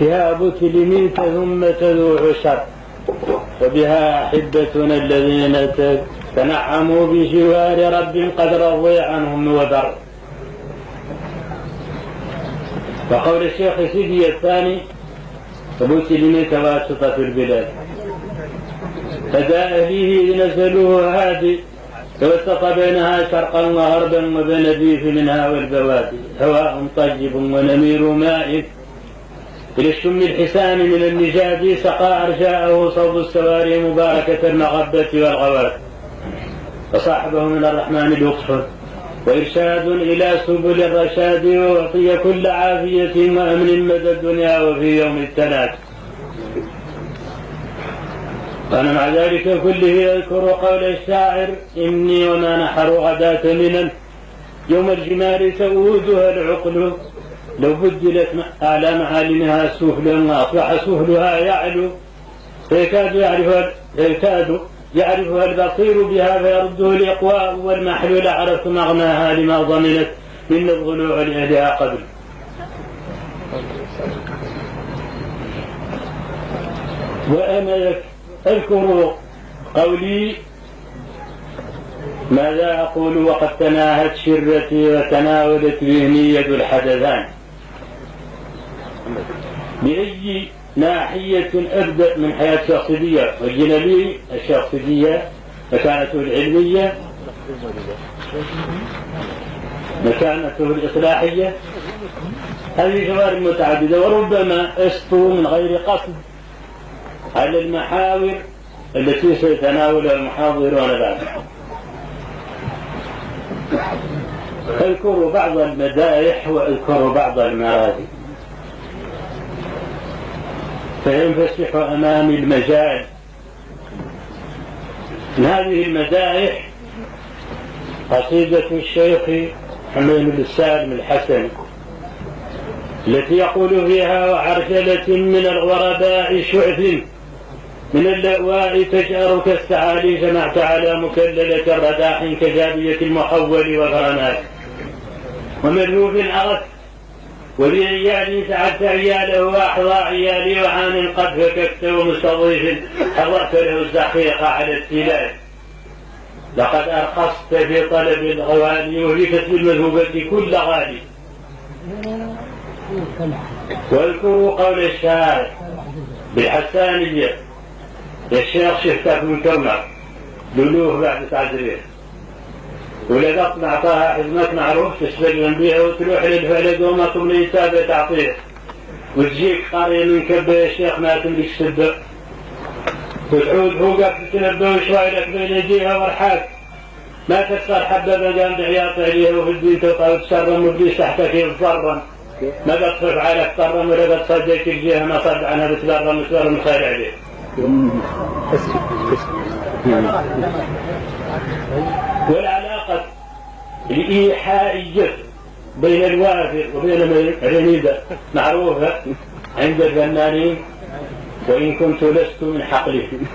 ثيابك لميت ثم تذوع شر، وبها أحبتنا الذين تنعموا بجوار رب قد رضي عنهم وبر. وقول الشيخ سيدي الثاني: أبو سلمية واسطة البلاد، فداء فيه نزلوه هادي، توسط بينها شرقا وغربا وبين الريف منها والبوادي، هواء طيب ونمير ماء إلى الشم الحسان من النجاد، سقى أرجاءه صوب السواري مباركة المغبة والغوات، فصاحبه من الرحمن لطف وإرشاد إلى سبل الرشاد، ووفي كل عافية وأمن مدى الدنيا وفي يوم التناد. وأنا مع ذلك كله يذكر قول الشاعر: إني وما نحر غداة منا يوم الجمال تؤودها العقل، لو بدلت أعلى معالمها سفلا وأصبح سفلها يعلو، فيكاد يعرفها البصير بها فيرده الإقواء، والمحلول عرفت مغناها لما ضمنت من الضلوع لأهلها قبل. وأنا أذكر قولي: ماذا أقول وقد تناهت شرتي وتناولت ذهني يد الحدثان. بأي ناحية أبدأ من حياة الشخصية والجنبي؟ الشخصية، مكانته العلمية، مكانته الإصلاحية، هذه جوانب متعددة، وربما أسطو من غير قصد على المحاور التي سيتناولها المحاضرون بعد. أذكر بعض المدائح وأذكر بعض المراثي، فينفسح أمامي المجال. من هذه المدائح قصيدة الشيخ حميد بن سالم الحسن التي يقول فيها: وعرجلة من الغرباء شعث من اللأواء تجأر كالسعالي، جمعت على مكللة رداح كجابية المحول وغرمات، وملهوف أغث وبعيال سعدت عياله وأحظى عيالي، وعان قد فككت ومستضيف حضرت له الزحيق على التلال، لقد أرخصت في طلب الغوالي وفي كسب المذهوبة كل غالي. واذكروا قول الشاعر بالحسانية: الشيخ شفتك من كرمك دلوه بعد تعزريه، ولا تطلع طاها حزمك معروف تشتغل بيها وتروح للفلد وما تملي سابة تعطيه، وتجيك قرية من كبه الشيخ ما تملك سده، وتعود فوقك تتنبه وشوي لك بين يديها ورحاك، ما تكسر حبة بجان بعياط عليها، وفي الدين تطلع وتشرم وبليس تحتك يتضرم، ما قد صف عليك تضرم ولا قد صديك الجهة ما صد عنها بتضرم وتضرم خير عليه. والعلاقة الإيحائية بين الوافر وبين العنيدة معروفة عند الفنانين، وإن كنت لست من حقلهم.